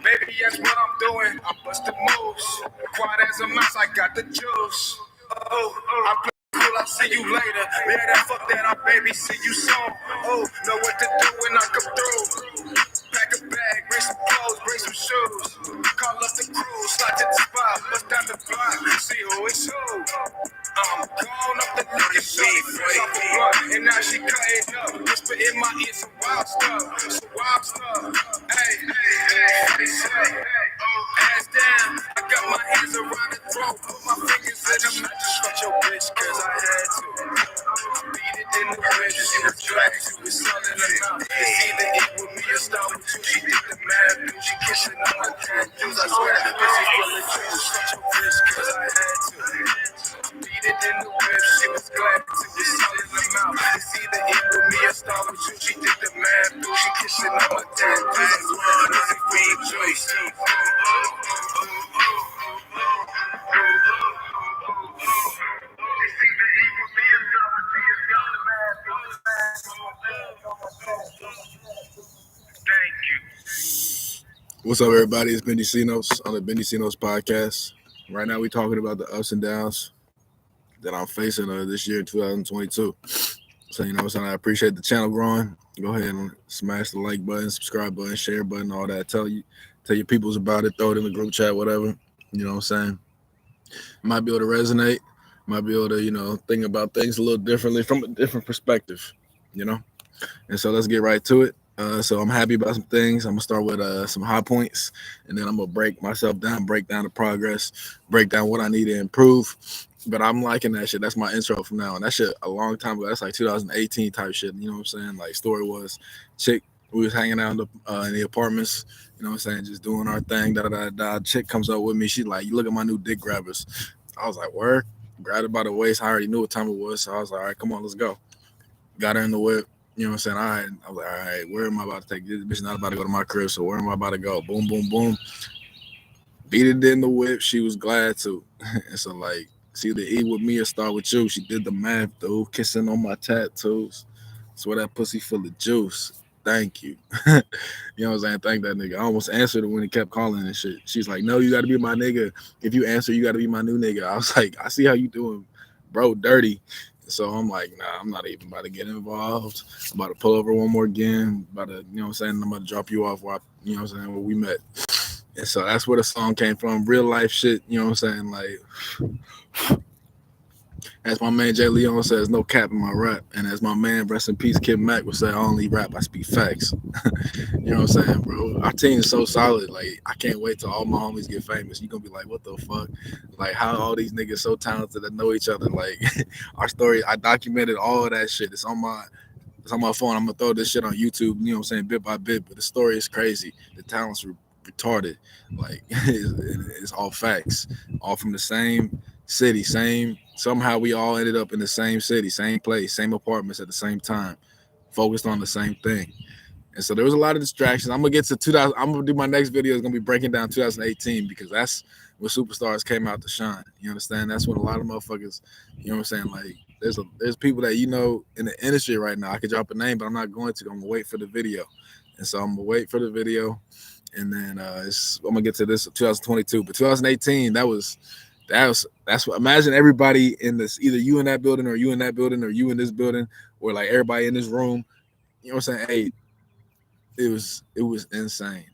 Maybe that's what I'm doing. I'm busting moves. Quiet as a mouse, I got the juice. I play cool, I'll see you later. Yeah, that fuck that, I'll baby see you soon. Know what to do when I come through. Pack a bag, bring some clothes, bring some shoes. Call up the crew, slide to the spot, bust down the block, see who it's who. I'm gone up the liquor shop, off a blunt, and now she cutting up. Whisper in my ear some wild stuff, Hey, ass down. I got my hands around the throat, put my fingers in them. I just fucked your bitch 'cause I had to. Beat it in the red, she was dragged, she was selling them out. It's either it with me or start with you. She did the math, dude. She kissing on my tattoos. I swear, pussy full of juice. Fucked your bitch 'cause I had to. Beat it in the whip, she was glad to be selling them out. It's either it with me or start with you. She did the math, dude. She kissing on my tattoos. I swear, pussy full of juice. What's up, everybody? It's Bengi C on the Bengi C podcast. Right now, we're talking about the ups and downs that I'm facing this year, 2022. So, you know what I'm saying? I appreciate the channel growing. Go ahead and smash the like button, subscribe button, share button, all that. Tell your peoples about it. Throw it in the group chat, whatever. You know what I'm saying? Might be able to resonate. Might be able to, think about things a little differently from a different perspective, And so let's get right to it. So I'm happy about some things. I'm going to start with some high points, and then I'm going to break myself down, break down the progress, break down what I need to improve. But I'm liking that shit. That's my intro from now on. That shit a long time ago. That's like 2018 type shit. You know what I'm saying? Like, story was, chick, we was hanging out in the apartments, you know what I'm saying, just doing our thing, Chick comes up with me. She's like, you look at my new dick grabbers. I was like, word? Grabbed her by the waist. I already knew what time it was. So I was like, all right, come on, let's go. Got her in the whip. You know what I'm saying? All right. I was like, all right, where am I about to take this? Bitch not about to go to my crib, so where am I about to go? Boom, boom, boom. Beat it in the whip. She was glad to. And so, like, it's either eat with me or start with you. She did the math, dude. Kissing on my tattoos. Swear that pussy full of juice. Thank you. You know what I'm saying? Thank that nigga. I almost answered it when he kept calling and shit. She's like, no, you got to be my nigga. If you answer, you got to be my new nigga. I was like, I see how you doing, bro, dirty. So I'm like, nah, I'm not even about to get involved. I'm about to pull over one more again. About to, you know what I'm saying? I'm about to drop you off where where we met. And so that's where the song came from. Real life shit, you know what I'm saying? Like, as my man Jay Leon says, no cap in my rap. And as my man, rest in peace, Kid Mac would say, I only rap, I speak facts. You know what I'm saying, bro? Our team is so solid. Like, I can't wait till all my homies get famous. You're going to be like, what the fuck? Like, how all these niggas so talented that know each other? Like, our story, I documented all of that shit. It's on my phone. I'm going to throw this shit on YouTube, you know what I'm saying, bit by bit. But the story is crazy. The talent's retarded. Like, it's all facts. All from the same city, somehow we all ended up in the same city, same place, same apartments at the same time, focused on the same thing. And so there was a lot of distractions. I'm gonna get to 2000. I'm gonna do my next video is gonna be breaking down 2018 because that's when superstars came out to shine. You understand? That's when a lot of motherfuckers, you know what I'm saying? Like, there's people that in the industry right now. I could drop a name, but I'm not going to. I'm gonna wait for the video. And so I'm gonna wait for the video, and then I'm gonna get to this 2022. But 2018, that's what, imagine everybody in this, either you in that building or you in that building or you in this building, or like everybody in this room. You know what I'm saying? Hey, it was insane.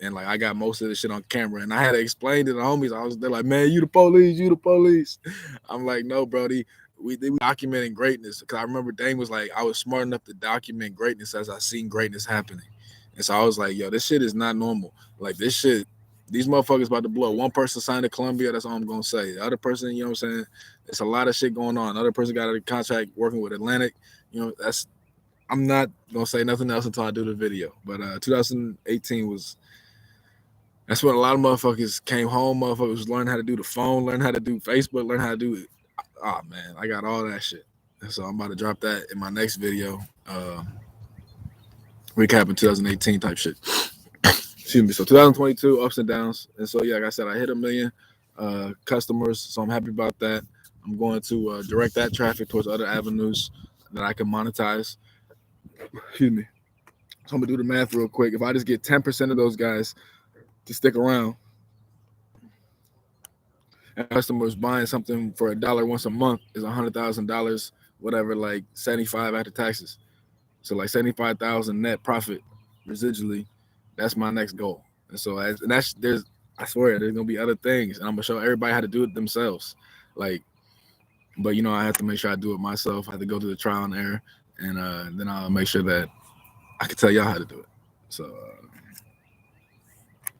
And like, I got most of this shit on camera, and I had to explain to the homies. They're like, man, you the police. I'm like, no, Brody, we documenting greatness. Because I remember Dane was like, I was smart enough to document greatness as I seen greatness happening. And so I was like, yo, this shit is not normal. Like, this shit, these motherfuckers about to blow. One person signed to Columbia, that's all I'm gonna say. The other person, you know what I'm saying, it's a lot of shit going on. Another person got a contract working with Atlantic. You know, I'm not gonna say nothing else until I do the video. But 2018 that's when a lot of motherfuckers came home. Motherfuckers learned how to do the phone, learned how to do Facebook, learned how to do it. Oh man, I got all that shit. And so I'm about to drop that in my next video. Recapping 2018 type shit. Excuse me. So 2022 ups and downs. And so, yeah, like I said, I hit 1 million customers. So I'm happy about that. I'm going to direct that traffic towards other avenues that I can monetize. Excuse me. So I'm going to do the math real quick. If I just get 10% of those guys to stick around. And customers buying something for $1 once a month is $100,000, whatever, like 75 after taxes. So like 75,000 net profit residually. That's my next goal. And so and that's there's I swear there's gonna be other things, and I'm gonna show everybody how to do it themselves. Like, but I have to make sure I do it myself. I have to go through the trial and error, and then I'll make sure that I can tell y'all how to do it. So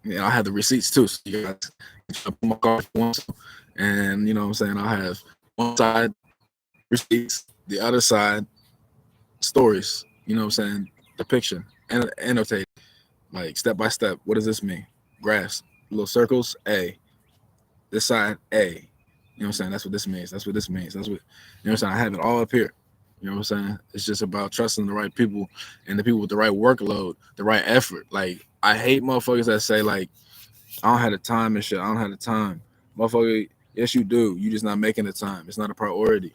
I have the receipts too. So you guys can put my card if you want to. And what I'm saying, I'll have one side receipts, the other side stories. You know what I'm saying? Depiction and annotate, like step by step. What does this mean? Graphs, little circles, A. This side, A. You know what I'm saying? That's what this means. That's what this means. That's what I'm saying. I have it all up here. You know what I'm saying? It's just about trusting the right people and the people with the right workload, the right effort. Like, I hate motherfuckers that say like, I don't have the time and shit. I don't have the time. Motherfucker, yes you do. You just not making the time. It's not a priority.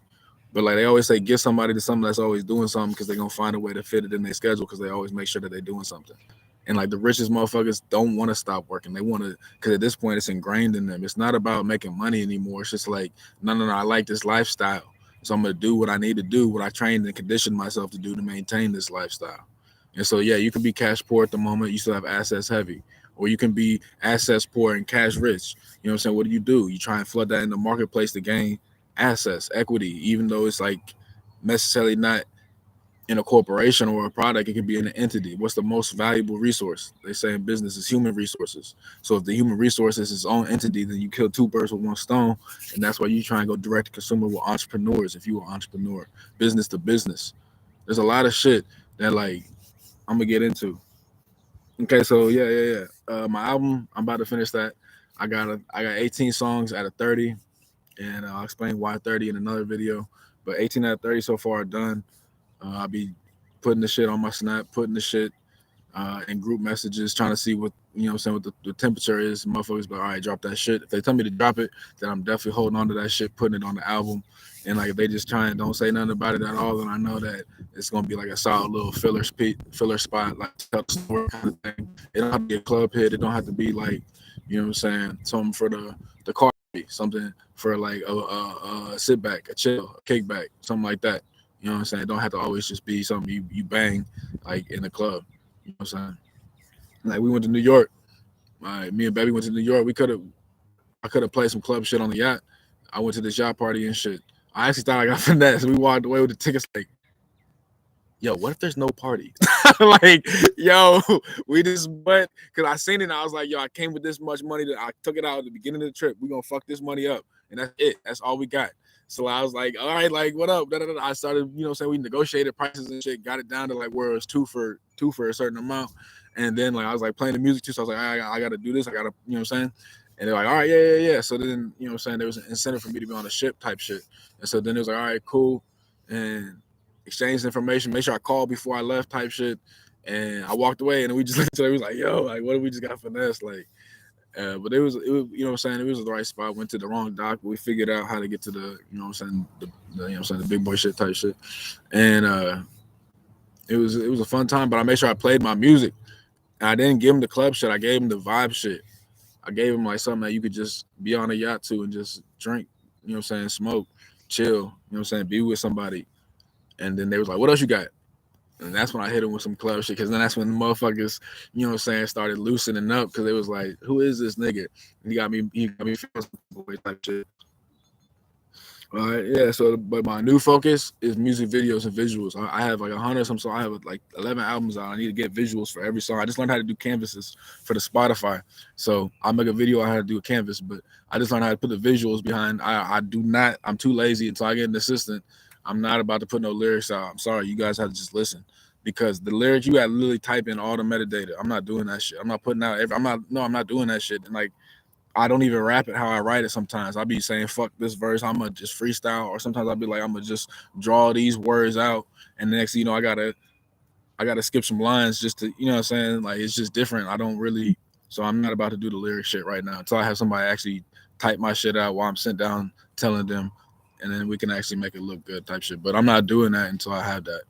But like they always say, give somebody to something that's always doing something because they're gonna find a way to fit it in their schedule because they always make sure that they're doing something. And like the richest motherfuckers don't want to stop working. They want to, because at this point it's ingrained in them. It's not about making money anymore. It's just like, no. I like this lifestyle, so I'm gonna do what I need to do, what I trained and conditioned myself to do to maintain this lifestyle. And so yeah, you can be cash poor at the moment. You still have assets heavy, or you can be assets poor and cash rich. You know what I'm saying? What do? You try and flood that in the marketplace to gain assets, equity, even though it's like necessarily not in a corporation or a product. It could be in an entity. What's the most valuable resource? They say in business is human resources. So if the human resource is its own entity, then you kill two birds with one stone. And that's why you try and go direct to consumer with entrepreneurs. If you are an entrepreneur, business to business, there's a lot of shit that like I'm gonna get into. Okay, so yeah. My album, I'm about to finish that. I got 18 songs out of 30, and I'll explain why 30 in another video. But 18 out of 30 so far are done. I'll be putting the shit on my snap, putting the shit in group messages, trying to see what what I'm saying, what the temperature is. Motherfuckers be like, all right, drop that shit. If they tell me to drop it, then I'm definitely holding on to that shit, putting it on the album. And like if they just try and don't say nothing about it at all, then I know that it's gonna be like a solid little filler spot, like tell the story kind of thing. It don't have to be a club hit. It don't have to be like, what I'm saying, something for the car, something for like a sit back, a chill, a kickback, something like that. You know what I'm saying? It don't have to always just be something you bang like in the club. You know what I'm saying? Like we went to New York. Me and Baby went to New York. I could have played some club shit on the yacht. I went to this yacht party and shit. I actually thought I got finesse. We walked away with the tickets like, yo, what if there's no party? Like, yo, we just went because I seen it and I was like, yo, I came with this much money that I took it out at the beginning of the trip. We gonna fuck this money up. And that's it. That's all we got. So I was like, all right, like, what up? I started, saying we negotiated prices and shit, got it down to like where it was two for a certain amount. And then like I was like playing the music too. So I was like, I gotta do this. I gotta, what I'm saying? And they're like, all right, yeah. So then, what I'm saying, there was an incentive for me to be on a ship type shit. And so then it was like, all right, cool. And exchanged information, make sure I called before I left type shit. And I walked away and we just looked at it, we was like, yo, like what if we just got finesse? Like but it was, what I'm saying, it was the right spot. Went to the wrong dock, but we figured out how to get to the, what I'm saying, the big boy shit type shit. And it was a fun time, but I made sure I played my music. And I didn't give him the club shit. I gave him the vibe shit. I gave him like something that you could just be on a yacht to and just drink, what I'm saying, smoke, chill, what I'm saying, be with somebody. And then they was like, what else you got? And that's when I hit him with some club shit. Because then that's when the motherfuckers, what I'm saying, started loosening up. Because it was like, who is this nigga? And he got me feeling some way type shit. All right, yeah. So, but my new focus is music videos and visuals. I have like 100 some songs. I have like 11 albums out. I need to get visuals for every song. I just learned how to do canvases for the Spotify. So I'll make a video on how to do a canvas, but I just learned how to put the visuals behind. I do not. I'm too lazy until I get an assistant. I'm not about to put no lyrics out. I'm sorry. You guys have to just listen. Because the lyrics you got to literally type in all the metadata. I'm not doing that shit. I'm not putting out. I'm not doing that shit. And like I don't even rap it how I write it sometimes. I'll be saying, fuck this verse, I'm going to just freestyle. Or sometimes I'll be like, I'm going to just draw these words out. And the next thing you know, I gotta skip some lines just to, what I'm saying? Like, it's just different. I don't really, so I'm not about to do the lyric shit right now until I have somebody actually type my shit out while I'm sitting down telling them. And then we can actually make it look good type shit. But I'm not doing that until I have that.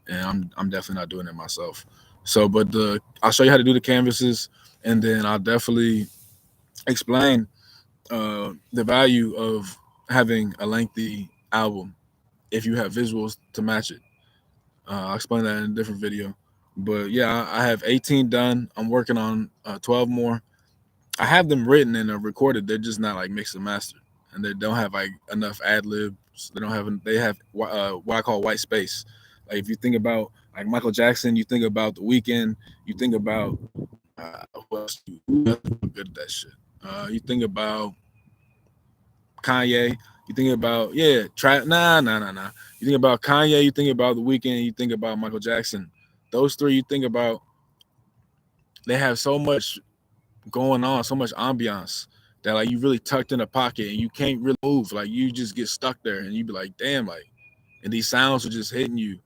And I'm definitely not doing it myself. So, but I'll show you how to do the canvases. and then I'll definitely explain the value of having a lengthy album if you have visuals to match it. I'll explain that in a different video. But yeah, I have 18 done. I'm working on 12 more. I have them written and recorded. They're just not like mixed and mastered, and they don't have like enough ad libs. They don't have. They have what I call white space. Like if you think about like Michael Jackson, you think about The Weeknd, you think about who else? Who else is good at that shit? You think about Kanye. You think about trap. Nah. You think about Kanye. You think about The Weeknd. You think about Michael Jackson. Those three. You think about they have so much going on, so much ambiance that like you really tucked in a pocket and you can't really move. Like you just get stuck there and you be like, damn, like, and these sounds are just hitting you.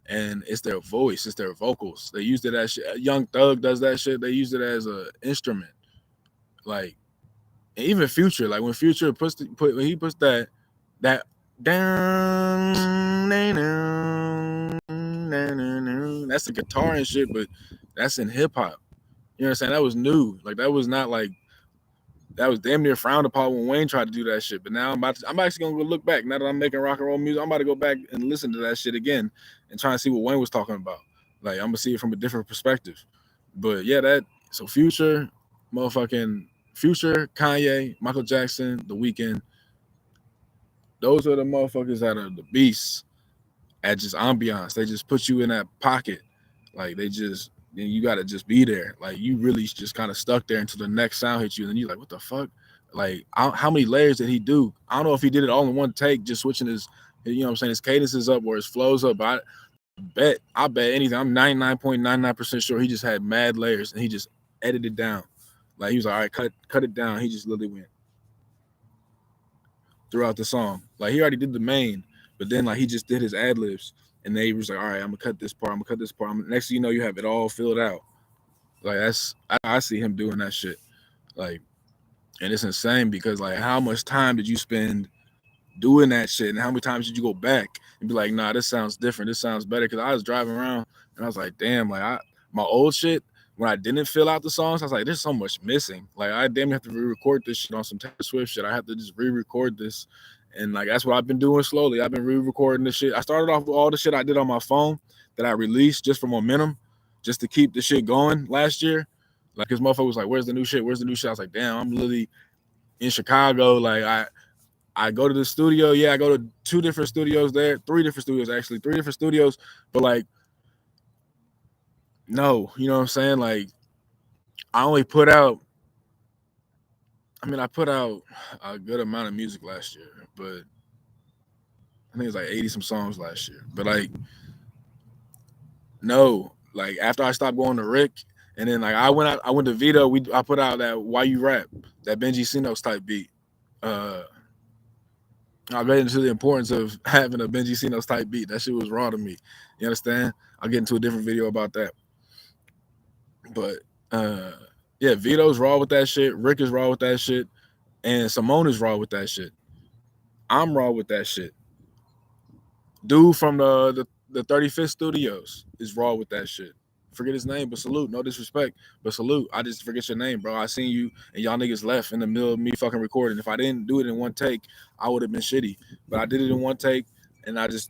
And it's their voice, it's their vocals. They used it as shit. Young Thug does that shit. They used it as an instrument. Like, and even Future, like when Future when he puts that down, that's the guitar and shit, but that's in hip hop. You know what I'm saying? That was new. Like that was not like that was damn near frowned upon when Wayne tried to do that shit. But now I'm actually gonna go look back. Now that I'm making rock and roll music, I'm about to go back and listen to that shit again and try and see what Wayne was talking about. Like I'm gonna see it from a different perspective. But yeah, so motherfucking Future, Kanye, Michael Jackson, The Weeknd, those are the motherfuckers that are the beasts at just ambiance. They just put you in that pocket. Like they just then you gotta just be there. Like you really just kind of stuck there until the next sound hits you, and then you're like, what the fuck? Like how many layers did he do? I don't know if he did it all in one take, just switching you know what I'm saying, his cadences up or his flows up. But I bet anything. I'm 99.99% sure he just had mad layers and he just edited down. Like he was like, all right, cut it down. He just literally went throughout the song. Like he already did the main, but then like he just did his ad libs, and they was like, all right, I'm gonna cut this part. I'm gonna cut this part. Next thing you know, you have it all filled out. Like I see him doing that shit. Like, and it's insane because like how much time did you spend doing that shit, and how many times did you go back and be like, nah, this sounds different. This sounds better. Because I was driving around and I was like, damn, like my old shit. When I didn't fill out the songs, I was like, "There's so much missing." Like, I damn have to re-record this shit on some Taylor Swift shit. I have to just re-record this, and like that's what I've been doing slowly. I've been re-recording this shit. I started off with all the shit I did on my phone that I released just for momentum, just to keep the shit going last year. Like, his motherfucker was like, "Where's the new shit? Where's the new shit?" I was like, "Damn, I'm literally in Chicago." Like, I go to the studio. Yeah, I go to 2 different studios there, 3 different studios actually, 3 different studios. But like, no, you know what I'm saying? Like, I only put out. I mean, I put out a good amount of music last year, but I think it's like 80 some songs last year. But like, no, like after I stopped going to Rick, and then like I went to Vito. I put out that Why You Rap, that Benji C type beat. Uh, I got into the importance of having a Benji C type beat. That shit was raw to me. You understand? I'll get into a different video about that. But uh, yeah, Vito's raw with that shit. Rick is raw with that shit, and Simone is raw with that shit. I'm raw with that shit. Dude from the 35th Studios is raw with that shit. Forget his name, but salute. No disrespect, but salute. I just forget your name, bro. I seen you and y'all niggas left in the middle of me fucking recording. If I didn't do it in one take, I would have been shitty. But I did it in one take, and I just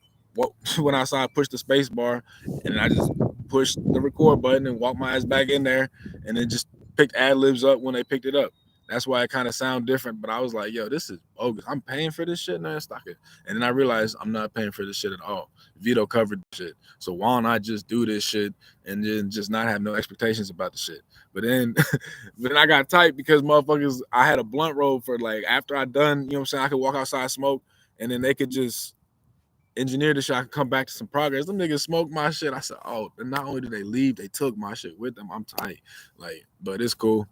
went outside, pushed the space bar, and I just pushed the record button and walked my ass back in there, and then just picked ad libs up when they picked it up. That's why it kind of sound different. But I was like, yo, this is bogus. I'm paying for this shit, man. Stock it. And then I realized I'm not paying for this shit at all. Vito covered shit. So why don't I just do this shit and then just not have no expectations about the shit? But then but then I got tight because motherfuckers, I had a blunt roll for like after I done, you know what I'm saying? I could walk outside, smoke, and then they could just engineer the shit. I could come back to some progress. Them niggas smoked my shit. I said, oh, and not only did they leave, they took my shit with them. I'm tight. Like, but it's cool.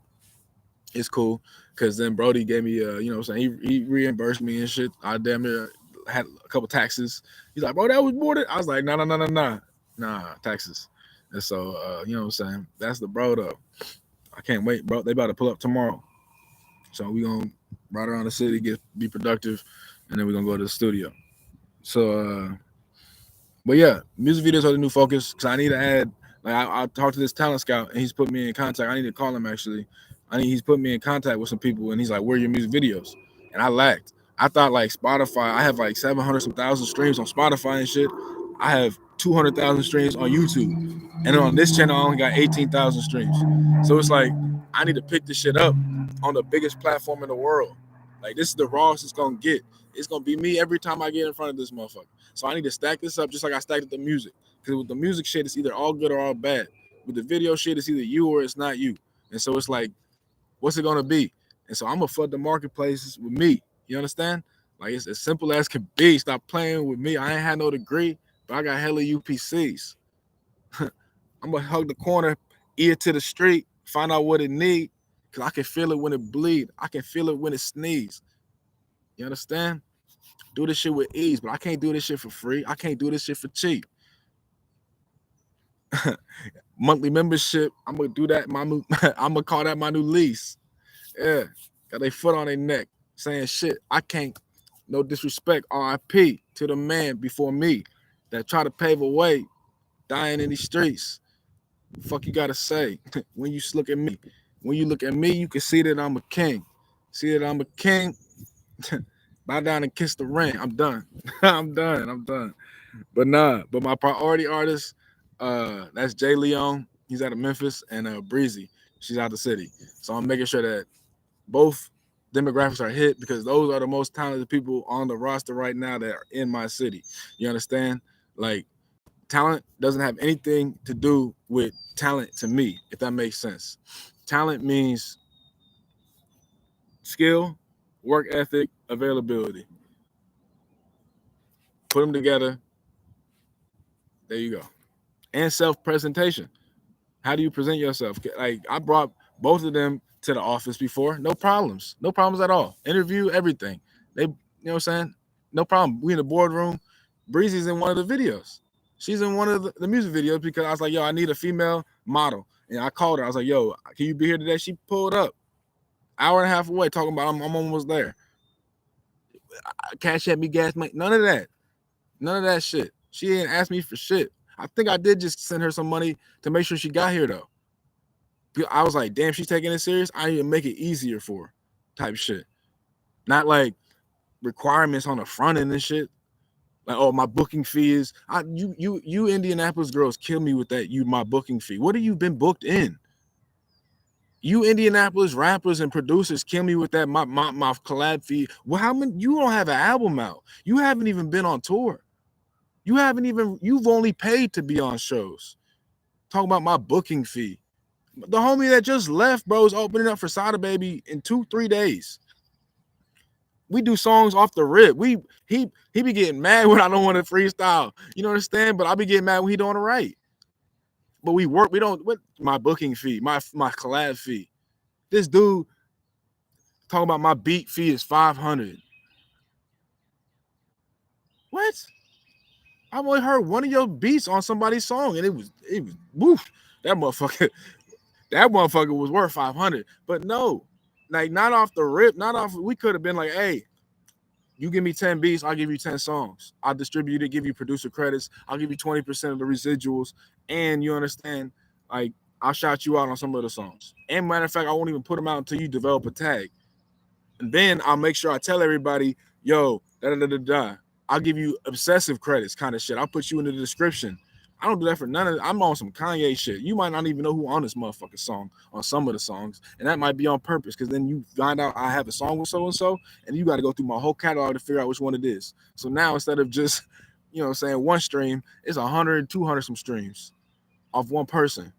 It's cool because then Brody gave me, you know what I'm saying? He reimbursed me and shit. I damn near had a couple taxes. He's like, bro, that was more than. I was like, nah, taxes. And so, you know what I'm saying? That's the bro though. I can't wait, bro. They about to pull up tomorrow, so we gonna ride around the city, be productive, and then we're gonna go to the studio. So, but yeah, music videos are the new focus because I need to add Like I talked to this talent scout and he's put me in contact. I need to call him actually. He's put me in contact with some people and he's like, "Where are your music videos?" And I lacked. I thought like Spotify. I have like 700 some thousand streams on Spotify and shit. I have 200,000 streams on YouTube, and on this channel I only got 18,000 streams. So it's like I need to pick this shit up on the biggest platform in the world. Like this is the rawest it's gonna get. It's gonna be me every time I get in front of this motherfucker. So I need to stack this up just like I stacked up the music. Because with the music shit, it's either all good or all bad. With the video shit, it's either you or it's not you. And so it's like, what's it gonna be? And so I'm gonna flood the marketplaces with me. You understand? Like it's as simple as could be. Stop playing with me. I ain't had no degree, but I got hella UPCs. I'm gonna hug the corner, ear to the street, find out what it need, cause I can feel it when it bleed. I can feel it when it sneeze. You understand? Do this shit with ease, but I can't do this shit for free. I can't do this shit for cheap. Monthly membership, I'm gonna do that. I'm gonna call that my new lease. Yeah, got their foot on their neck, saying shit. I can't. No disrespect. R.I.P. to the man before me that try to pave a way, dying in these streets. Fuck you gotta say when you look at me. When you look at me, you can see that I'm a king. See that I'm a king. Bow down and kiss the ring. I'm done. I'm done. But my priority artist, that's Jay Leon. He's out of Memphis, and Breezy. She's out the city. So I'm making sure that both demographics are hit because those are the most talented people on the roster right now that are in my city. You understand? Like talent doesn't have anything to do with talent to me, if that makes sense. Talent means skill, work ethic, availability. Put them together. There you go. And self-presentation. How do you present yourself? Like I brought both of them to the office before. No problems at all. Interview, everything. You know what I'm saying? No problem. We in the boardroom. Breezy's in one of the videos. She's in one of the music videos because I was like, yo, I need a female model. And I called her. I was like, yo, can you be here today? She pulled up. Hour and a half away talking about I'm almost there. Cash at me, gas money. None of that. None of that shit. She didn't ask me for shit. I think I did just send her some money to make sure she got here though. I was like, damn, she's taking it serious. I need to make it easier for her, type shit. Not like requirements on the front end and shit. Like, oh, my booking fee is you Indianapolis girls kill me with that. My booking fee. What have you been booked in? You Indianapolis rappers and producers kill me with that. My collab fee. Well, how many? You don't have an album out. You haven't even been on tour. You've only paid to be on shows. Talking about my booking fee. The homie that just left, bro, is opening up for Sada Baby in 2-3 days. We do songs off the rip. He be getting mad when I don't want to freestyle. You know what I'm saying? But I be getting mad when he don't want to write. But we work. We don't. What my booking fee? My collab fee. This dude talking about my beat fee is $500. What? I've only heard one of your beats on somebody's song, and it was woof. That motherfucker was worth $500. But no, like not off the rip, not off. We could have been like, hey, you give me 10 beats, I'll give you 10 songs. I'll distribute it, give you producer credits. I'll give you 20% of the residuals. And you understand, like, I'll shout you out on some of the songs. And matter of fact, I won't even put them out until you develop a tag. And then I'll make sure I tell everybody, yo, da-da-da-da-da. I'll give you obsessive credits kind of shit. I'll put you in the description. I don't do that for none of it. I'm on some Kanye shit. You might not even know who on this motherfucking song on some of the songs. And that might be on purpose because then you find out I have a song with so-and-so and you got to go through my whole catalog to figure out which one it is. So now instead of just, you know, saying one stream, it's 100, 200 some streams off one person.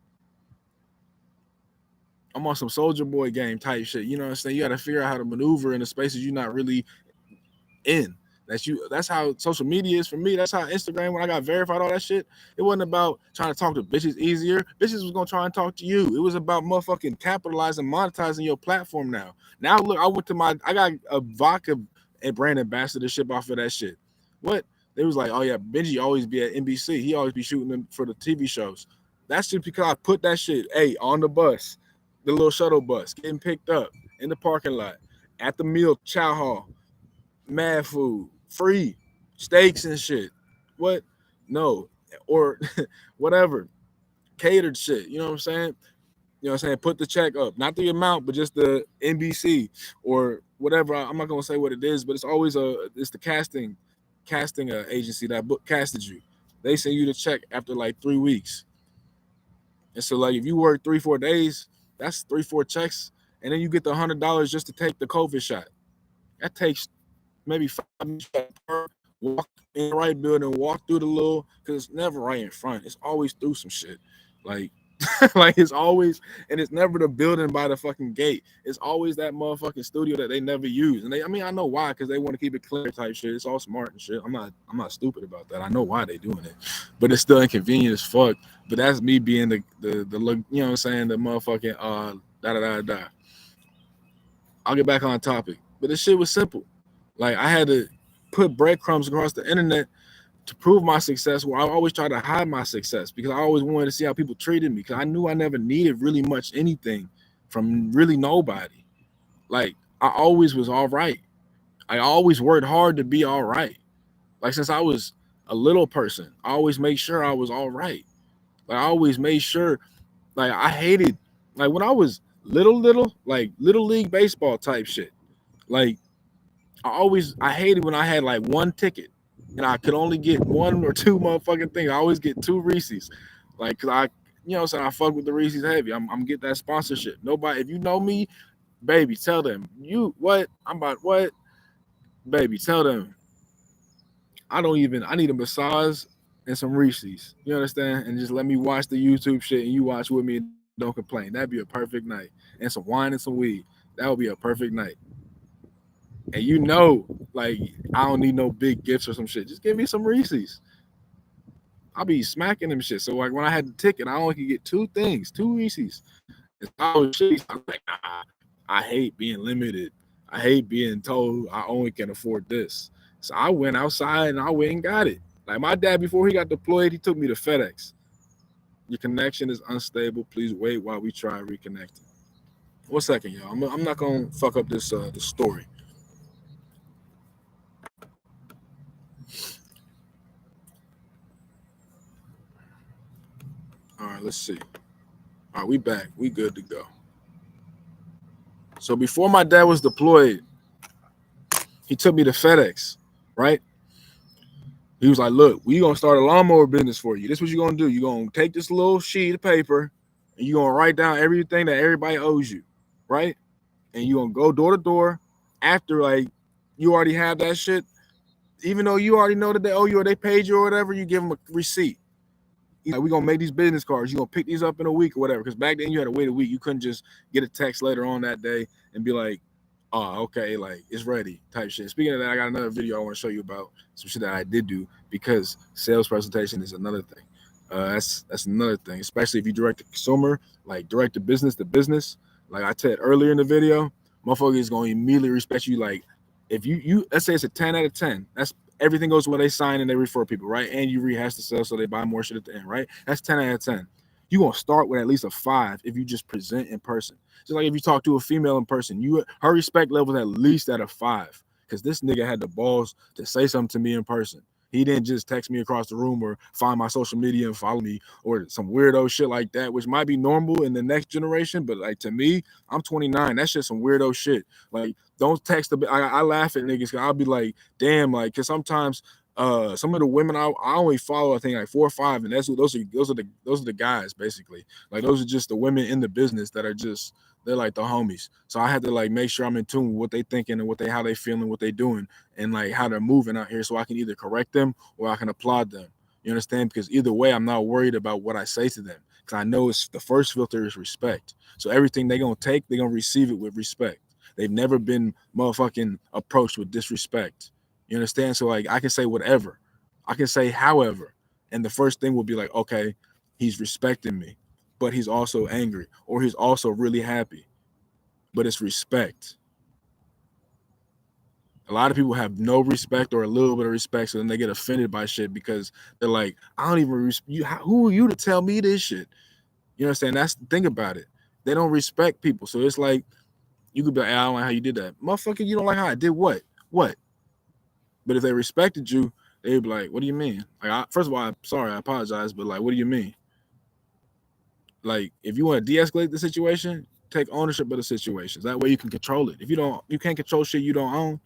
I'm on some Soldier Boy game type shit. You know what I'm saying? You got to figure out how to maneuver in the spaces you're not really in. That's how social media is for me. That's how Instagram, when I got verified, all that shit, it wasn't about trying to talk to bitches easier. Bitches was gonna try and talk to you. It was about motherfucking capitalizing, monetizing your platform now. Now look, I got a vodka and brand ambassadorship off of that shit. What? They was like, oh yeah, Benji always be at NBC. He always be shooting them for the TV shows. That's just because I put that shit, hey, on the bus, the little shuttle bus, getting picked up in the parking lot, at the meal chow hall, mad food, free steaks and shit. What? No, or whatever. catered shit. You know what I'm saying? You know what I'm saying? Put the check up, not the amount, but just the NBC or whatever. I'm not gonna say what it is, but it's the casting agency that casted you. They send you the check after like 3 weeks, and so like if you work 3-4 days, that's 3-4 checks, and then you get the $100 just to take the COVID shot. That takes maybe 5 minutes. Walk in the right building, walk through the little, because it's never right in front. It's always through some shit. Like, like it's always, and it's never the building by the fucking gate. It's always that motherfucking studio that they never use. And I mean, I know why, because they want to keep it clear type shit. It's all smart and shit. I'm not stupid about that. I know why they doing it, but it's still inconvenient as fuck. But that's me being the look, you know what I'm saying, the motherfucking da da da da. I'll get back on topic. But this shit was simple. Like I had to put breadcrumbs across the internet to prove my success, where I always try to hide my success because I always wanted to see how people treated me, because I knew I never needed really much anything from really nobody. Like I always was all right. I always worked hard to be all right. Like since I was a little person, I always made sure I was all right. Like I always made sure, like I hated, like when I was little, like little league baseball type shit. Like I hated when I had like one ticket and I could only get one or two motherfucking things. I always get two Reese's. Like, cause you know what I'm saying? I fuck with the Reese's heavy. I'm getting that sponsorship. Nobody, if you know me, baby, tell them, you what? I'm about what? Baby, tell them, I need a massage and some Reese's. You understand? And just let me watch the YouTube shit and you watch with me and don't complain. That'd be a perfect night. And some wine and some weed. That would be a perfect night. And you know, like I don't need no big gifts or some shit. Just give me some Reese's. I'll be smacking them shit. So like when I had the ticket, I only could get two things, two Reese's. And so I was shitty. I was like, nah, I hate being limited. I hate being told I only can afford this. So I went outside and I went and got it. Like my dad, before he got deployed, he took me to FedEx. Your connection is unstable. Please wait while we try reconnecting. 1 second, y'all. I'm not gonna fuck up this story. All right, let's see. All right, we back. We good to go. So before my dad was deployed, he took me to FedEx, right? He was like, look, we gonna start a lawnmower business for you. This is what you're gonna do. You're gonna take this little sheet of paper and you're gonna write down everything that everybody owes you, right? And you're gonna go door to door after like you already have that shit. Even though you already know that they owe you or they paid you or whatever, you give them a receipt. Like, we're gonna make these business cards. You're gonna pick these up in a week or whatever. Because back then you had to wait a week. You couldn't just get a text later on that day and be like, oh, okay, like it's ready type shit. Speaking of that, I got another video I want to show you about some shit that I did do, because sales presentation is another thing. That's another thing, especially if you direct to consumer, like direct to business. Like I said earlier in the video, motherfucker is gonna immediately respect you. Like if you let's say it's a 10 out of 10, that's everything goes when they sign and they refer people, right? And you rehash the sale so they buy more shit at the end, right? That's 10 out of 10. You're gonna start with at least a 5 if you just present in person. Just like if you talk to a female in person, her respect level is at least at a 5. Because this nigga had the balls to say something to me in person. He didn't just text me across the room or find my social media and follow me or some weirdo shit like that, which might be normal in the next generation. But like to me, I'm 29. That's just some weirdo shit. Like, don't text I laugh at niggas because I'll be like, damn, like, because sometimes some of the women I only follow, I think like 4 or 5, and those are the guys basically. Like those are just the women in the business that are just, they're like the homies. So I had to like make sure I'm in tune with what they thinking and how they feeling, what they doing, and like how they're moving out here, so I can either correct them or I can applaud them. You understand? Because either way, I'm not worried about what I say to them, because I know it's the first filter is respect. So everything they're gonna take, they're gonna receive it with respect. They've never been motherfucking approached with disrespect. You understand? So like I can say whatever, I can say however, and the first thing will be like, okay, he's respecting me, but he's also angry, or he's also really happy. But it's respect. A lot of people have no respect or a little bit of respect, so then they get offended by shit because they're like, I don't even you. Who are you to tell me this shit? You understand? That's the thing about it. They don't respect people, so it's like you could be like, I don't like how you did that, motherfucker. You don't like how I did what? What? But if they respected you, they'd be like, what do you mean? Like, first of all, I'm sorry, I apologize, but like, what do you mean? Like, if you want to de-escalate the situation, take ownership of the situations. That way you can control it. If you can't control shit you don't own.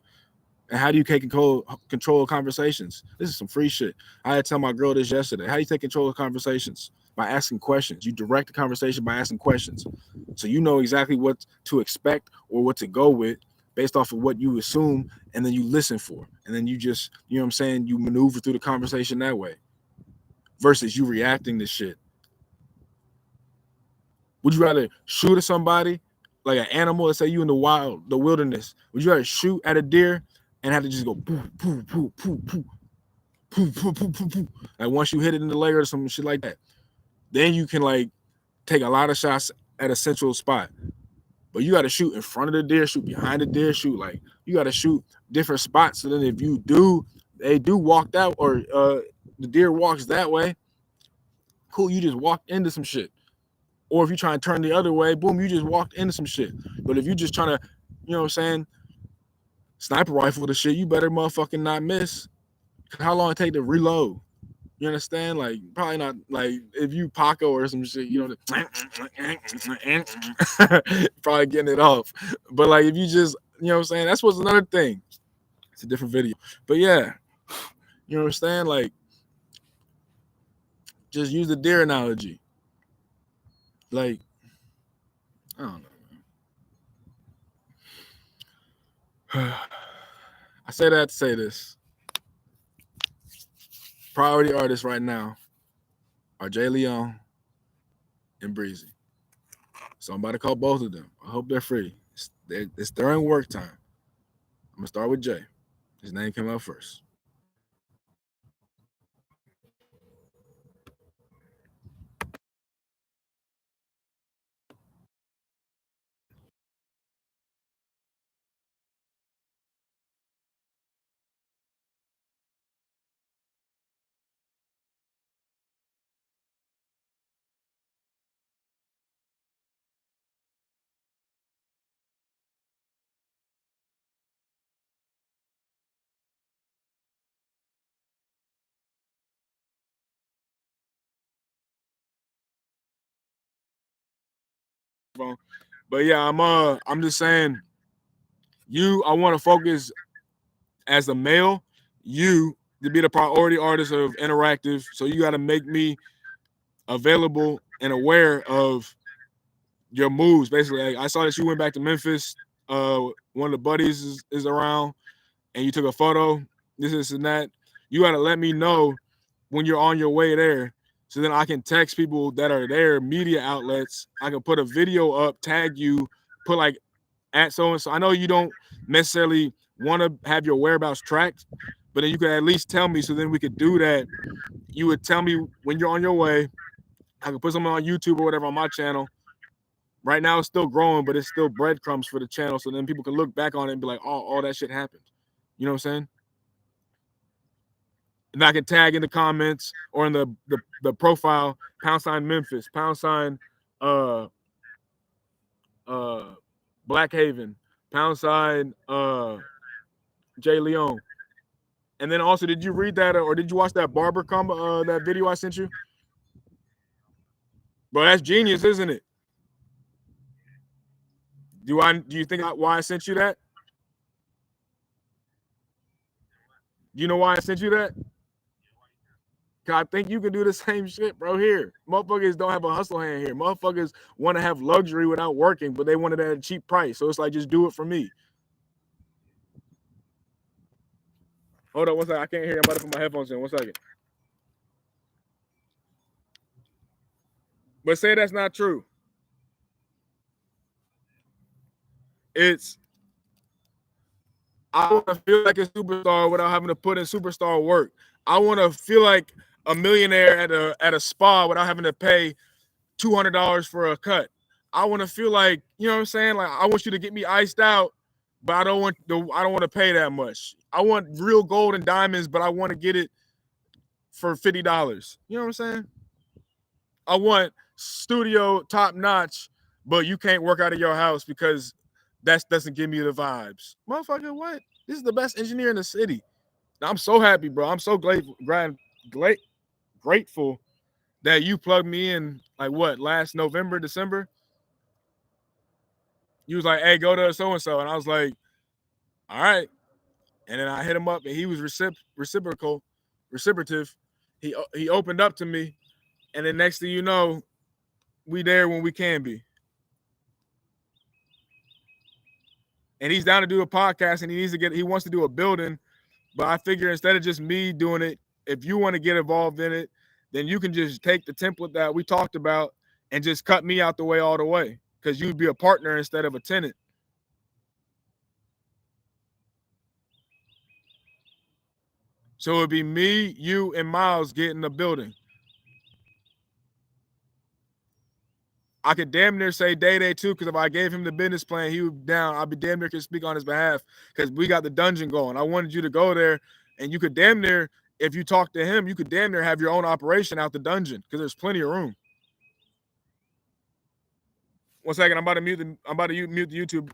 And how do you take control of conversations? This is some free shit. I had to tell my girl this yesterday. How do you take control of conversations? By asking questions. You direct the conversation by asking questions. So you know exactly what to expect or what to go with based off of what you assume, and then you listen for. And then you just, you know what I'm saying, you maneuver through the conversation that way. Versus you reacting to shit. Would you rather shoot at somebody, like an animal, let's say you in the wilderness? Would you rather shoot at a deer and have to just go poo, poo, poo, poo, poo, poo, poo, poo, poo, poo? Like, once you hit it in the leg or some shit like that, then you can like take a lot of shots at a central spot. But you got to shoot in front of the deer, shoot behind the deer, shoot like you got to shoot different spots. So then if they do walk that, or the deer walks that way, cool, you just walked into some shit. Or if you try and turn the other way, boom, you just walked into some shit. But if you just trying to, you know what I'm saying, sniper rifle the shit, you better motherfucking not miss. How long it take to reload? You understand? Like, probably not. Like, if you Paco or some shit, you know, probably getting it off. But like, if you just, you know what I'm saying, that's what's another thing. It's a different video. But yeah, you know what I'm saying? Like, just use the deer analogy. Like, I don't know. I say that to say this. Priority artists right now are Jay Leon and Breezy. So I'm about to call both of them. I hope they're free. It's during work time. I'm gonna start with Jay. His name came out first. But yeah, I'm just saying, I want to focus as a male, you to be the priority artist of Interactive. So you got to make me available and aware of your moves. Basically, like, I saw that you went back to Memphis. One of the buddies is around, and you took a photo. This and that. You got to let me know when you're on your way there, so then I can text people that are there, media outlets. I can put a video up, tag you, put like at so and so. I know you don't necessarily want to have your whereabouts tracked, but then you could at least tell me, so then we could do that. You would tell me when you're on your way. I could put something on YouTube or whatever on my channel. Right now it's still growing, but it's still breadcrumbs for the channel, so then people can look back on it and be like, oh, all that shit happened. You know what I'm saying? And I can tag in the comments or in the profile, # Memphis, # Black Haven, # Jay Leon. And then also, did you read that or did you watch that barber combo, that video I sent you? Bro, that's genius, isn't it? Do you think why I sent you that? Do you know why I sent you that? Cause I think you can do the same shit, bro. Here, motherfuckers don't have a hustle hand here. Motherfuckers want to have luxury without working, but they want it at a cheap price. So it's like, just do it for me. Hold on, one second. I can't hear you. I'm about to put my headphones in. 1 second. But say that's not true. I want to feel like a superstar without having to put in superstar work. I want to feel like a millionaire at a spa without having to pay $200 for a cut. I want to feel like, you know what I'm saying? Like, I want you to get me iced out, but I don't want to pay that much. I want real gold and diamonds, but I want to get it for $50. You know what I'm saying? I want studio top notch, but you can't work out of your house because that doesn't give me the vibes. Motherfucker, what? This is the best engineer in the city. I'm so happy, bro. I'm so grateful that you plugged me in like what, last November, December. You was like, hey, go to so and so, and I was like, all right. And then I hit him up, and he was reciprocative. He opened up to me, and then next thing you know, we there when we can be. And he's down to do a podcast, and he wants to do a building. But I figure instead of just me doing it, if you want to get involved in it, then you can just take the template that we talked about and just cut me out the way all the way, because you'd be a partner instead of a tenant. So it'd be me, you, and Miles getting the building. I could damn near say Day too, because if I gave him the business plan, he would down. I'd be damn near could speak on his behalf, because we got the dungeon going. I wanted you to go there, and you could damn near, if you talk to him, you could damn near have your own operation out the dungeon, because there's plenty of room. 1 second, I'm about to mute the YouTube.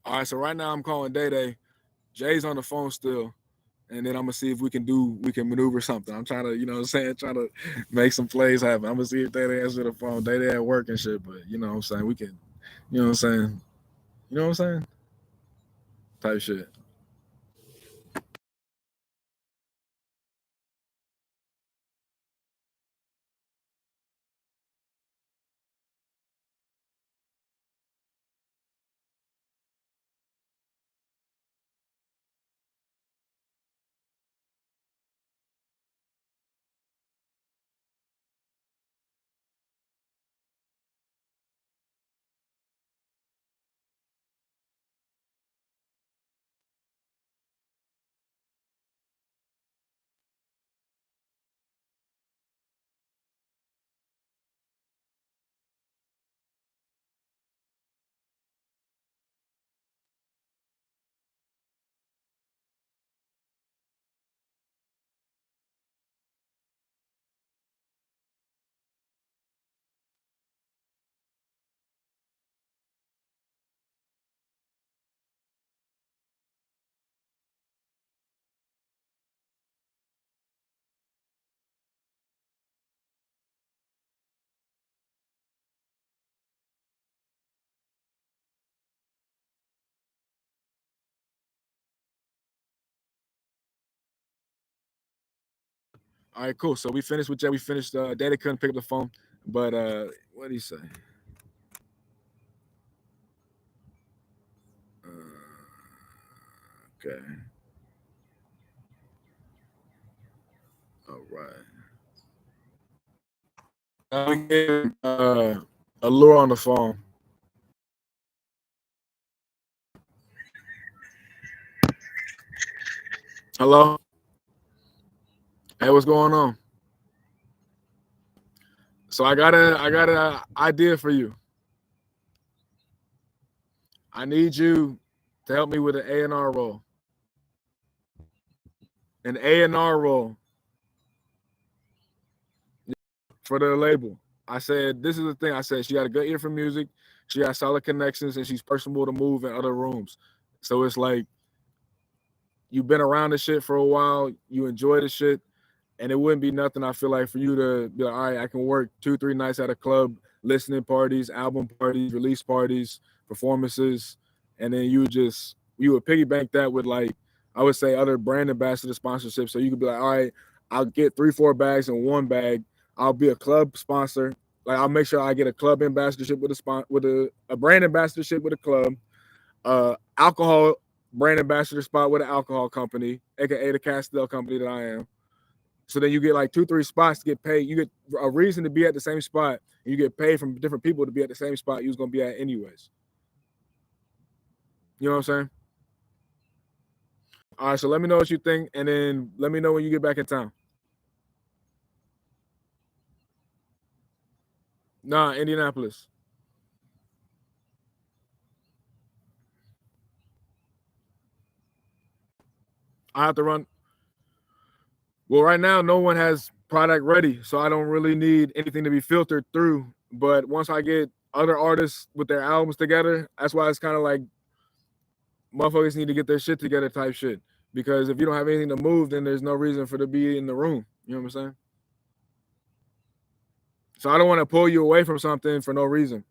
All right, so right now I'm calling Day. Jay's on the phone still. And then I'm gonna see if we can maneuver something. I'm trying to, you know what I'm saying, trying to make some plays happen. I'm gonna see if Day answer the phone. Day at work and shit, but you know what I'm saying, we can, you know what I'm saying, you know what I'm saying? Type shit. All right, cool. So we finished with Jay. We finished. Daddy couldn't pick up the phone, but what did he say? Okay. All right. We gave Allure on the phone. Hello. Hey, what's going on? So I got an idea for you. I need you to help me with an A&R role. An A&R role for the label. I said, this is the thing. I said, she got a good ear for music. She has solid connections, and she's personable to move in other rooms. So it's like, you've been around the shit for a while. You enjoy the shit. And it wouldn't be nothing, I feel like, for you to be like, all right, I can work 2-3 nights at a club, listening parties, album parties, release parties, performances. And then you would piggy bank that with like I would say other brand ambassador sponsorships. So you could be like, all right, I'll get 3-4 bags in one bag. I'll be a club sponsor. Like I'll make sure I get a club ambassadorship with a brand ambassadorship with a club, alcohol brand ambassador spot with an alcohol company, aka the Castile company that I am. So then you get like 2-3 spots to get paid. You get a reason to be at the same spot, and you get paid from different people to be at the same spot you was gonna be at anyways. You know what I'm saying? All right, so let me know what you think, and then let me know when you get back in town. Nah, Indianapolis. I have to run. Well, right now, no one has product ready, so I don't really need anything to be filtered through. But once I get other artists with their albums together, that's why it's kind of like motherfuckers need to get their shit together type shit. Because if you don't have anything to move, then there's no reason for to be in the room. You know what I'm saying? So I don't want to pull you away from something for no reason.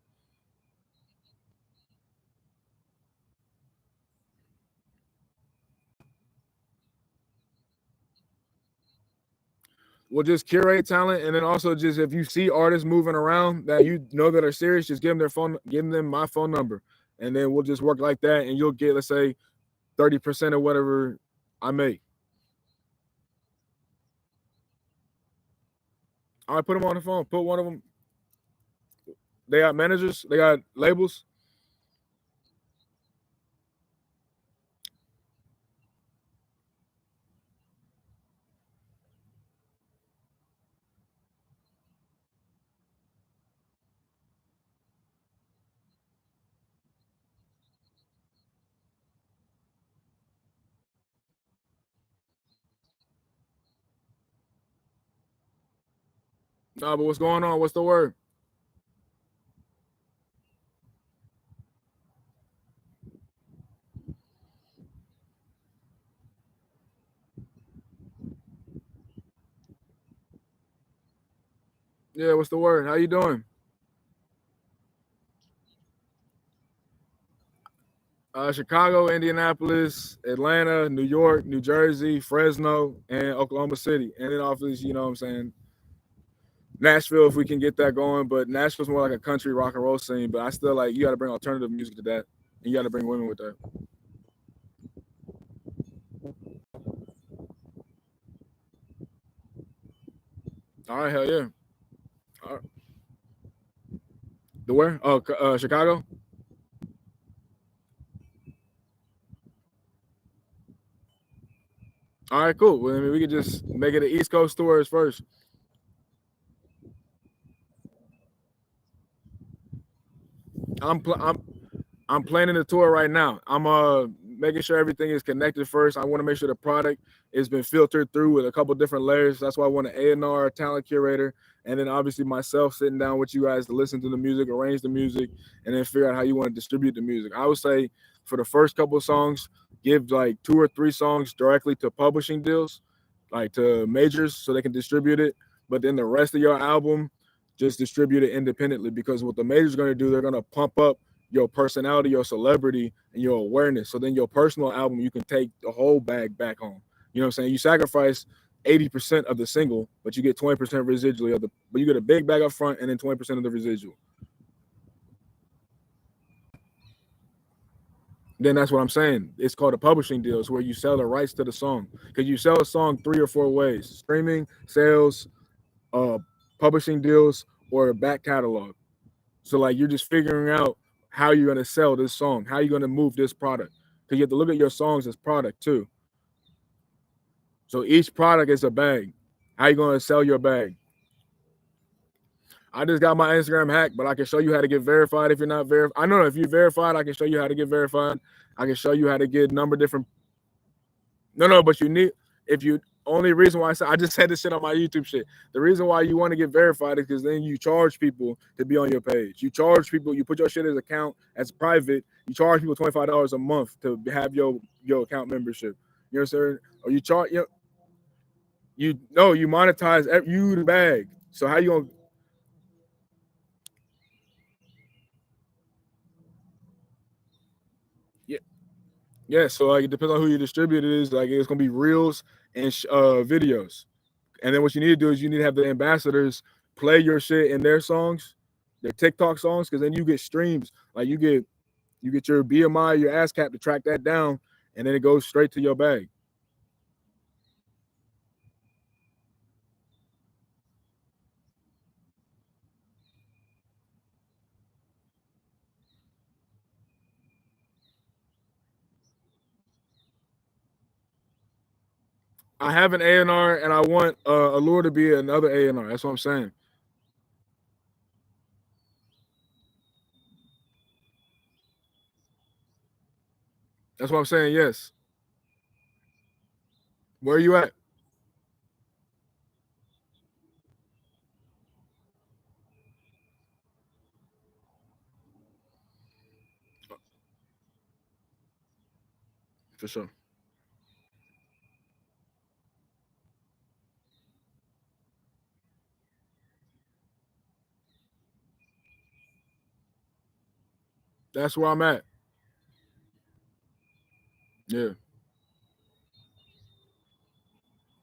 We'll just curate talent, and then also just if you see artists moving around that you know that are serious, just give them their phone, give them my phone number, and then we'll just work like that, and you'll get, let's say, 30% of whatever I make. I put them on the phone. Put one of them. They got managers. They got labels. Nah, but what's going on? What's the word? Yeah, what's the word? How you doing? Chicago, Indianapolis, Atlanta, New York, New Jersey, Fresno, and Oklahoma City. And then obviously, you know what I'm saying, Nashville if we can get that going. But Nashville's more like a country rock and roll scene. But I still like you got to bring alternative music to that, and you got to bring women with that. All right, hell yeah. All right. The where? Oh, Chicago. All right, cool. Well, I mean, we could just make it an East Coast tours first. I'm pl- I'm I'm planning the tour right now. I'm making sure everything is connected first. I want to make sure the product has been filtered through with a couple different layers. That's why I want an A&R talent curator, and then obviously myself sitting down with you guys to listen to the music, arrange the music, and then figure out how you want to distribute the music. I would say for the first couple of songs, give like 2 or 3 songs directly to publishing deals, like to majors, so they can distribute it. But then the rest of your album, just distribute it independently, because what the majors are going to do, they're going to pump up your personality, your celebrity, and your awareness. So then your personal album, you can take the whole bag back home. You know what I'm saying? You sacrifice 80% of the single, but you get 20% residually of the, but you get a big bag up front and then 20% of the residual. Then that's what I'm saying. It's called a publishing deal. It's where you sell the rights to the song. Because you sell a song 3 or 4 ways: streaming, sales, uh, publishing deals, or a back catalog. So like you're just figuring out how you're gonna sell this song, how you're gonna move this product. Because you have to look at your songs as product too. So each product is a bag. How you gonna sell your bag? I just got my Instagram hacked, but I can show you how to get verified if you're not verified. I know if you're verified, I can show you how to get verified. I can show you how to get number different. No, but you need, if you, only reason why I just said this shit on my YouTube shit. The reason why you want to get verified is because then you charge people to be on your page. You charge people, you put your shit as account as private. You charge people $25 a month to have your account membership. You know what I'm saying? Or you charge you no, you monetize you the bag. So how you gonna, yeah, Yeah, so like it depends on who your distributor is. Like it's gonna be reels and videos, and then what you need to do is you need to have the ambassadors play your shit in their songs, their TikTok songs, because then you get streams. Like you get your BMI, your ASCAP to track that down, and then it goes straight to your bag. I have an A&R, and I want Allure to be another A&R. That's what I'm saying. That's what I'm saying. Yes. Where are you at? For sure. That's where I'm at. Yeah.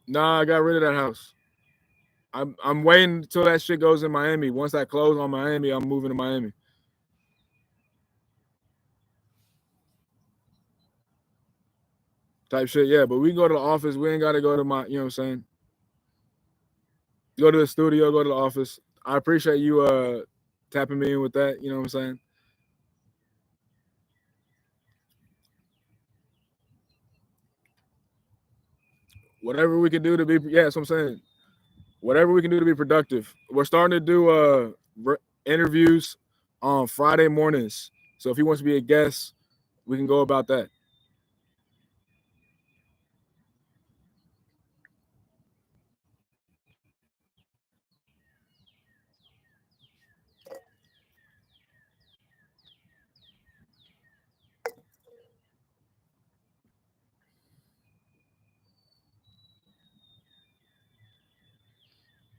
Nah, I got rid of that house. I'm waiting until that shit goes in Miami. Once that close on Miami, I'm moving to Miami. Type shit. Yeah, but we go to the office. We ain't gotta go to my, you know what I'm saying? Go to the studio, go to the office. I appreciate you tapping me in with that, you know what I'm saying? Whatever we can do to be, yeah, that's what I'm saying. Whatever we can do to be productive. We're starting to do interviews on Friday mornings. So if he wants to be a guest, we can go about that.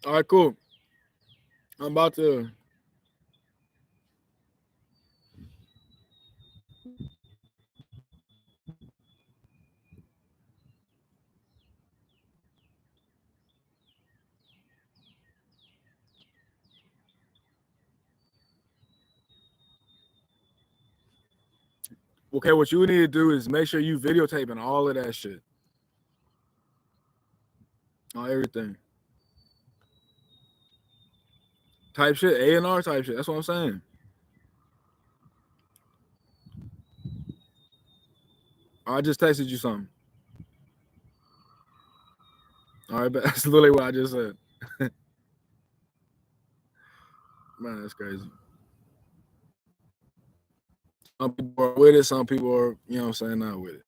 All right, cool. I'm about to. Okay, what you need to do is make sure you videotaping all of that shit, on everything. Type shit, A&R type shit. That's what I'm saying. I just texted you something. All right, but that's literally what I just said. Man, that's crazy. Some people are with it, some people are, you know what I'm saying, not with it.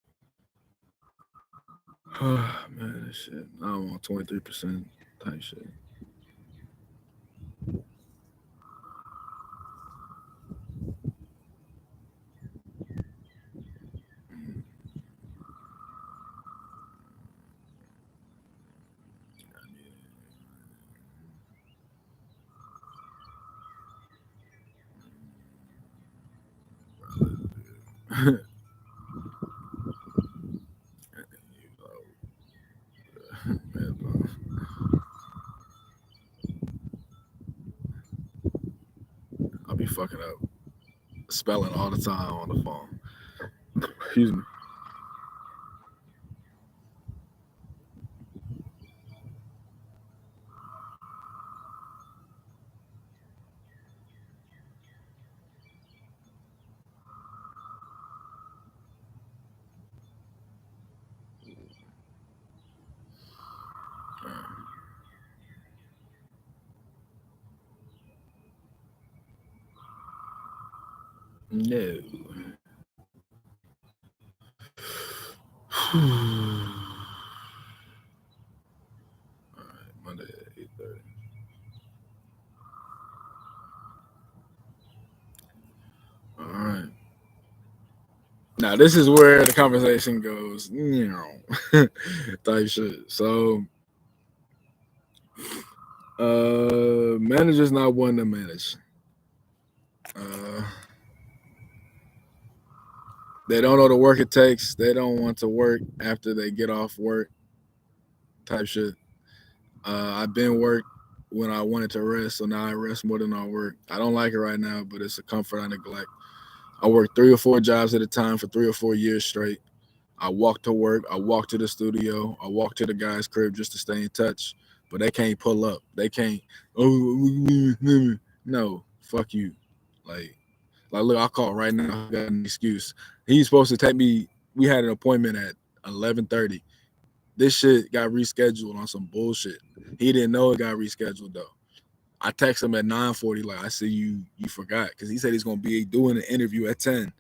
Man, this shit. I don't want 23% type shit. I'll be fucking up spelling all the time on the phone. Excuse me. No. All right, Monday at 8:30. All right. Now this is where the conversation goes, you know, type shit. So, manager's not one to manage. Uh, They don't know the work it takes. They don't want to work after they get off work type shit. I've been work when I wanted to rest, so now I rest more than I work. I don't like it right now, but it's a comfort I neglect. I work 3 or 4 jobs at a time for 3 or 4 years straight. I walk to work. I walk to the studio. I walk to the guy's crib just to stay in touch. But they can't pull up. They can't. Oh, no, fuck you. Like, look, I'll call right now. I got an excuse. He's supposed to take me. We had an appointment at 11:30. This shit got rescheduled on some bullshit. He didn't know it got rescheduled though. I text him at 9:40, like I see you forgot, because he said he's gonna be doing an interview at 10.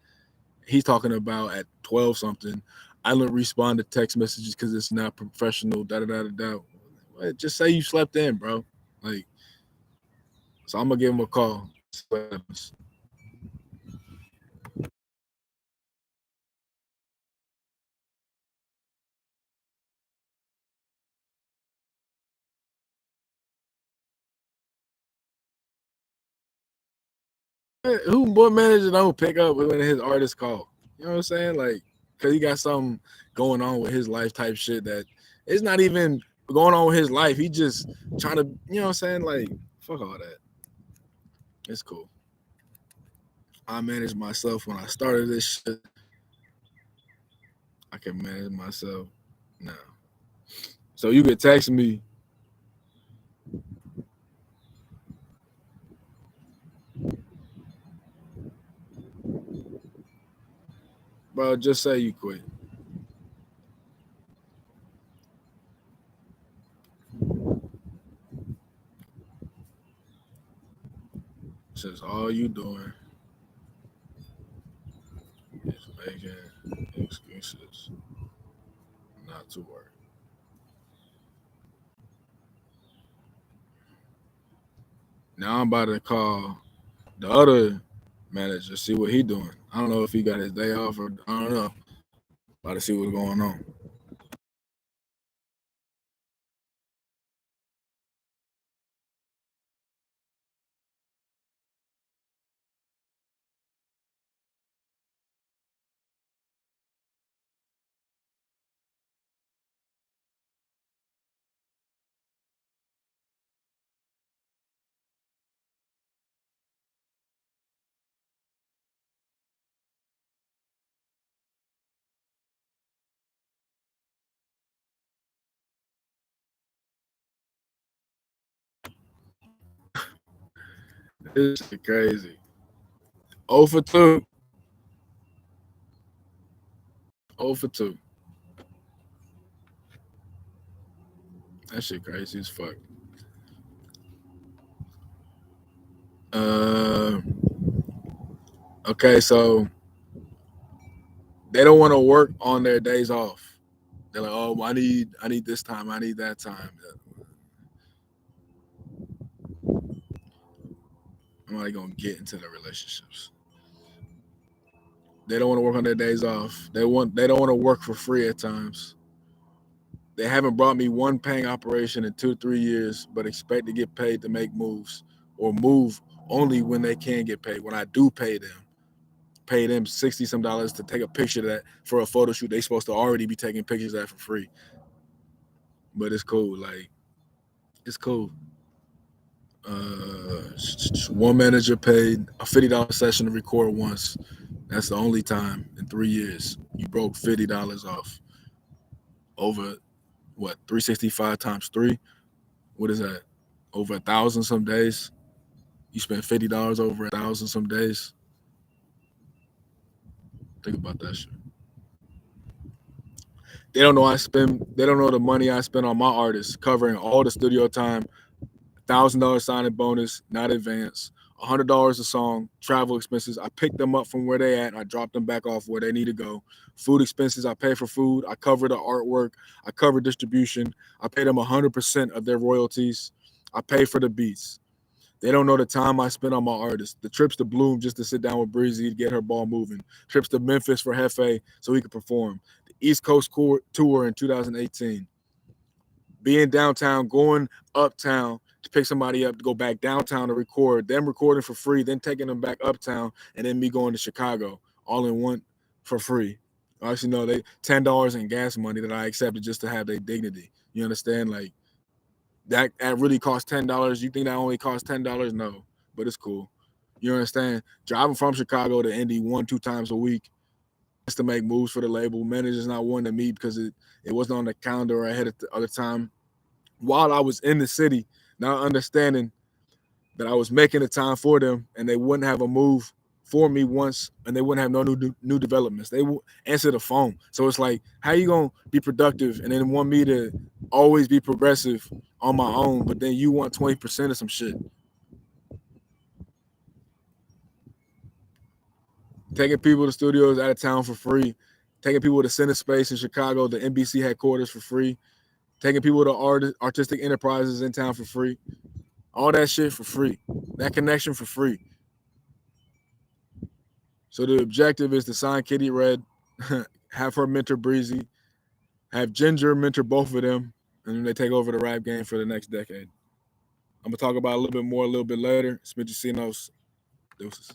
He's talking about at 12 something. I don't respond to text messages because it's not professional. Da da da da da. Well, just say you slept in, bro. Like, so I'm gonna give him a call. What manager don't pick up when his artist call? You know what I'm saying? Like, cause he got something going on with his life type shit that it's not even going on with his life. He just trying to, you know what I'm saying? Like, fuck all that. It's cool. I manage myself when I started this shit. I can manage myself now. So you could text me, bro. Just say you quit. Since all you doing is making excuses not to work. Now I'm about to call the other manager, see what he doing. I don't know if he got his day off or I don't know. About to see what's going on. This shit crazy. 0 for 2. 0 for 2. That shit crazy as fuck. Uh, okay, so they don't want to work on their days off. They're like, oh, I need this time, I need that time. I'm not gonna get into the relationships. They don't want to work on their days off. They don't want to work for free at times. They haven't brought me one paying operation in 2 3 years, but expect to get paid to make moves or move only when they can get paid. When I do pay them $60 to take a picture of that for a photo shoot. They supposed to already be taking pictures of that for free. But it's cool. Like, it's cool. One manager paid a $50 session to record once. That's the only time in 3 years you broke $50 off over what 365 times three. What is that? Over 1,000 some days. You spent $50 over 1,000 some days. Think about that shit. They don't know I spend. They don't know the money I spend on my artists, covering all the studio time, $1,000 signing bonus, not advance, $100 a song, travel expenses. I pick them up from where they at. I drop them back off where they need to go. Food expenses. I pay for food. I cover the artwork. I cover distribution. I pay them 100% of their royalties. I pay for the beats. They don't know the time I spent on my artists. The trips to Bloom just to sit down with Breezy to get her ball moving. Trips to Memphis for Hefe so he could perform. The East Coast tour in 2018. Being downtown, going uptown to pick somebody up to go back downtown to record, them recording for free, then taking them back uptown, and then me going to Chicago all in one. for free. Actually, no, they $10 in gas money that I accepted just to have their dignity. You understand? Like that really cost $10. You think that only cost $10? No, but it's cool. You understand? Driving from Chicago to Indy 1-2 times a week just to make moves for the label. Managers not wanting to meet because it wasn't on the calendar ahead of the other time. While I was in the city, not understanding that I was making the time for them and they wouldn't have a move for me once and they wouldn't have no new developments. They will answer the phone. So it's like, how you going to be productive and then want me to always be progressive on my own, but then you want 20% of some shit? Taking people to studios out of town for free, taking people to Center Space in Chicago, the NBC headquarters for free, taking people to artistic enterprises in town for free. All that shit for free. That connection for free. So the objective is to sign Kitty Red, have her mentor Breezy, have Ginger mentor both of them, and then they take over the rap game for the next decade. I'm gonna talk about a little bit more a little bit later. It's Bengi C. Deuces.